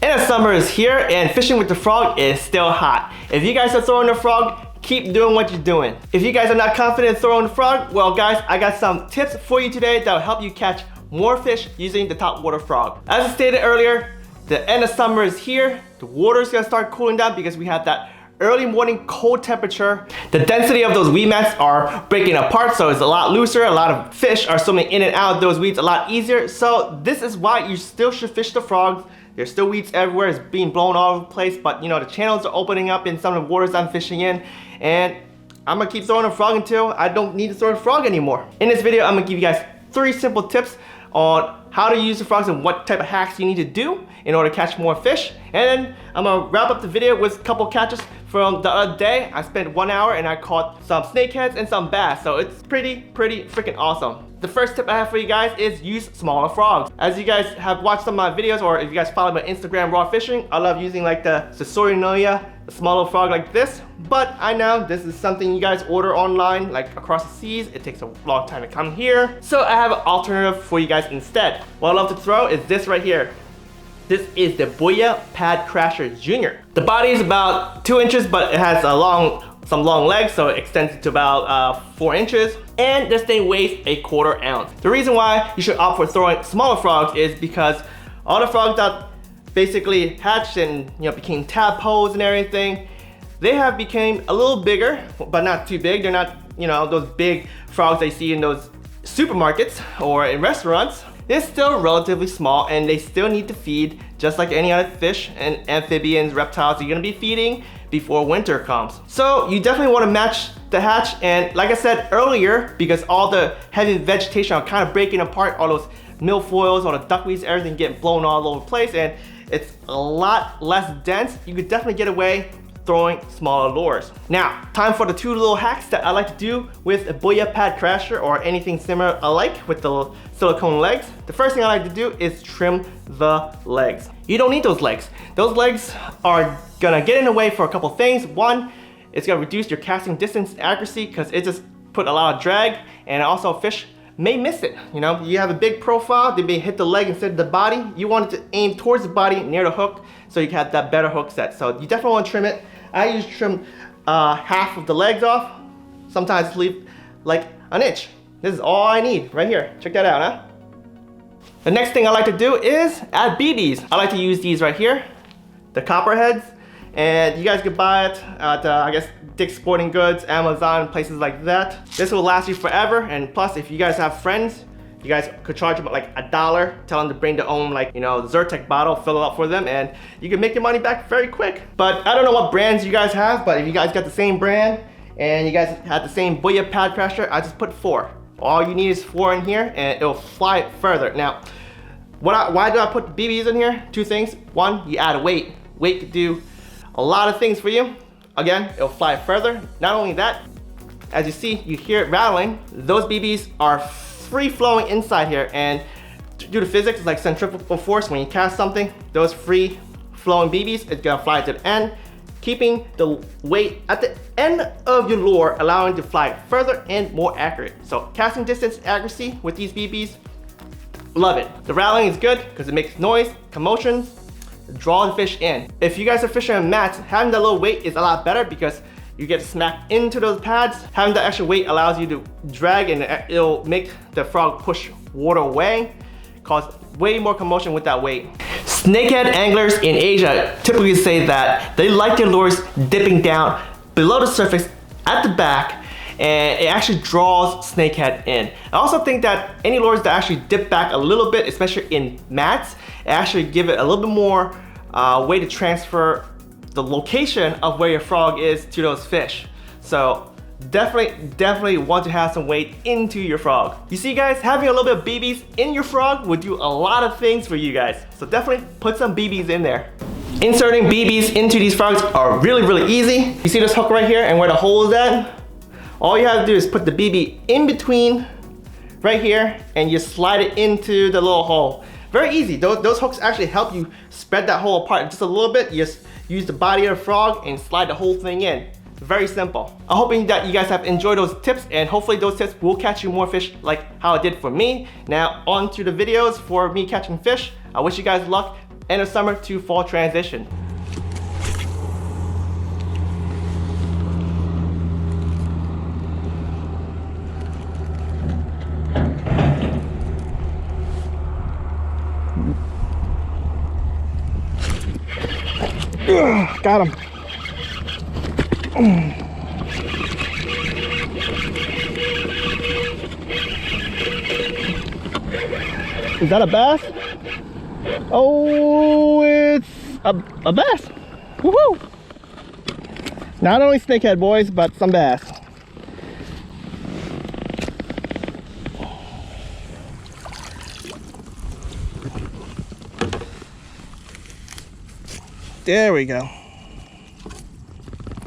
And the summer is here and fishing with the frog is still hot. If you guys are throwing the frog, keep doing what you're doing. If you guys are not confident in throwing the frog, well guys, I got some tips for you today that will help you catch more fish using the topwater frog. As I stated earlier, the end of summer is here. The water is gonna start cooling down because we have that early morning cold temperature. The density of those weed mats are breaking apart, so it's a lot looser. A lot of fish are swimming in and out of those weeds a lot easier. So this is why you still should fish the frogs. There's still weeds everywhere. It's being blown all over the place, but you know, the channels are opening up in some of the waters I'm fishing in, and I'm gonna keep throwing a frog until I don't need to throw a frog anymore. In this video, I'm gonna give you guys 3 simple tips on how to use the frogs and what type of hacks you need to do in order to catch more fish. And then I'm gonna wrap up the video with a couple catches from the other day. I spent 1 hour and I caught some snakeheads and some bass, so it's pretty freaking awesome. The first tip I have for you guys is use smaller frogs. As you guys have watched some of my videos, or if you guys follow my Instagram raw fishing, I love using like the Sasorinoya, a smaller frog like this. But I know this is something you guys order online, like across the seas. It takes a long time to come here. So I have an alternative for you guys instead. What I love to throw is this right here. This is the Booyah Pad Crasher Jr. The body is about 2 inches, but it has some long legs, so it extends to about 4 inches. And this thing weighs a 1/4 ounce. The reason why you should opt for throwing smaller frogs is because all the frogs that basically hatched and became tadpoles and everything, they have become a little bigger, but not too big. They're not those big frogs they see in those supermarkets or in restaurants. They're still relatively small and they still need to feed just like any other fish and amphibians, reptiles you're gonna be feeding before winter comes. So you definitely want to match the hatch, and like I said earlier, because all the heavy vegetation are kind of breaking apart, all those milfoils, all the duckweeds, everything getting blown all over the place, and it's a lot less dense, you could definitely get away throwing smaller lures. Now, time for the 2 little hacks that I like to do with a Booyah Pad Crasher or anything similar alike with the silicone legs. The first thing I like to do is trim the legs. You don't need those legs. Those legs are gonna get in the way for a couple things. One, it's gonna reduce your casting distance accuracy because it just put a lot of drag, and also fish may miss it. You have a big profile, they may hit the leg instead of the body. You want it to aim towards the body near the hook so you can have that better hook set. So you definitely want to trim it. I usually trim half of the legs off, sometimes leave like an inch. This is all I need right here. Check that out, huh? The next thing I like to do is add BBs. I like to use these right here, the copperheads, and you guys can buy it at I guess Dick's Sporting Goods, Amazon, places like that. This will last you forever, and plus if you guys have friends, you guys could charge them like $1, tell them to bring their own the Zyrtec bottle, fill it up for them, and you can make your money back very quick. But I don't know what brands you guys have, but if you guys got the same brand and you guys had the same Booyah Pad Crasher, I just put 4. All you need is 4 in here and it'll fly it further. Now, why do I put BBs in here? 2 things. 1, you add a weight. Weight could do a lot of things for you. Again, it'll fly it further. Not only that, as you see, you hear it rattling. Those BBs are free flowing inside here, and due to physics, it's like centrifugal force. When you cast something, those free flowing BBs, it's gonna fly to the end, keeping the weight at the end of your lure, allowing it to fly further and more accurate. So casting distance accuracy with these BBs, love it. The rattling is good because it makes noise, commotions, draw the fish in. If you guys are fishing on mats, having that little weight is a lot better because you get smacked into those pads. Having that extra weight allows you to drag, and it'll make the frog push water away, cause way more commotion with that weight. Snakehead anglers in Asia typically say that they like their lures dipping down below the surface at the back, and it actually draws snakehead in. I also think that any lures that actually dip back a little bit, especially in mats, actually give it a little bit more way to transfer the location of where your frog is to those fish. So definitely want to have some weight into your frog. You see guys, having a little bit of BBs in your frog would do a lot of things for you guys. So definitely put some BBs in there. Inserting BBs into these frogs are really easy. You see this hook right here and where the hole is at? All you have to do is put the BB in between right here and you slide it into the little hole. Very easy. Those hooks actually help you spread that hole apart just a little bit. You just use the body of the frog and slide the whole thing in. Very simple. I'm hoping that you guys have enjoyed those tips, and hopefully those tips will catch you more fish like how it did for me. Now on to the videos for me catching fish. I wish you guys luck. end of summer to fall transition. Got him. Is that a bass? Oh, it's a bass. Woohoo! Not only snakehead, boys, but some bass. There we go.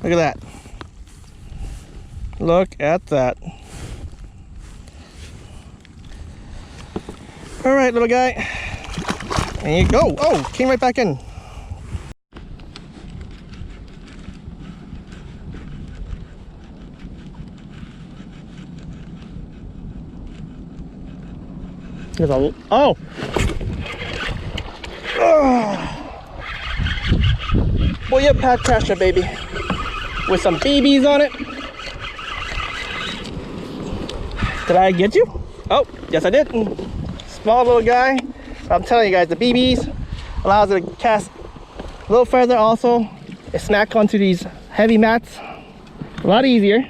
Look at that. Look at that. All right, little guy. There you go. Oh, came right back in. There's a, oh. Booyah pad crasher, baby, with some BBs on it. Did I get you? Oh, yes I did. Small little guy. I'm telling you guys, the BBs allows it to cast a little further. Also, it smack onto these heavy mats a lot easier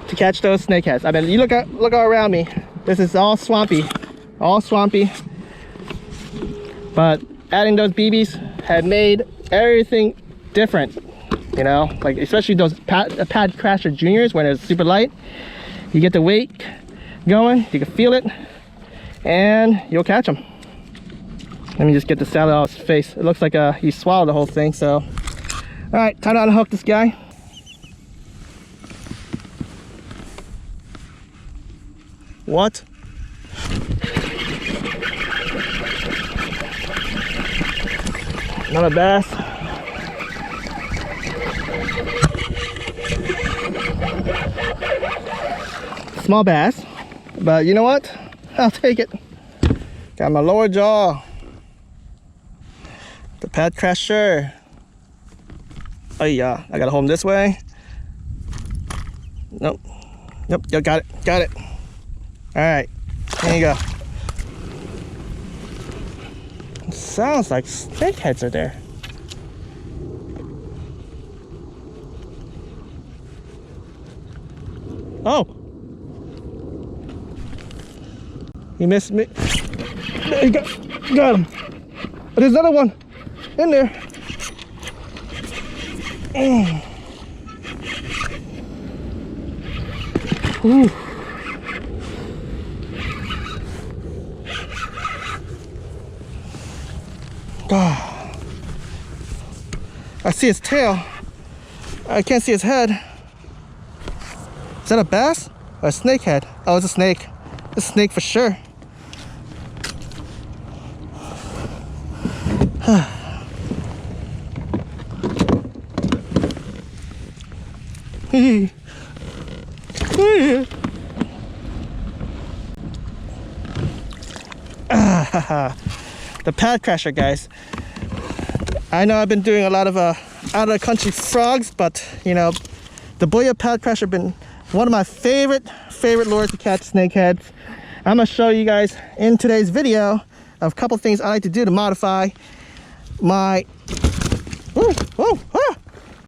to catch those snakeheads. I mean, you look all around me. This is all swampy, but adding those BBs had made everything different, you know, like especially those pad crasher juniors when it's super light. You get the weight going, you can feel it, and you'll catch them. Let me just get the salad out of his face. It looks like he swallowed the whole thing. So all right, time to unhook this guy. What? Not a bass. Small bass, but you know what? I'll take it. Got my lower jaw. The pad crasher. Oh yeah, I gotta hold him this way. Nope. Nope, you got it. All right, here you go. Sounds like snakeheads are there. Oh, he missed me. There you go. Got him. But there's another one in there. Ooh. Oh. I see his tail. I can't see his head. Is that a bass or a snakehead? Oh, it's a snake. It's a snake for sure. The pad crasher, guys. I know I've been doing a lot of out of the country frogs, but you know, the Booyah pad crasher been one of my favorite lures to catch snakeheads. I'm gonna show you guys in today's video of a couple things I like to do to modify my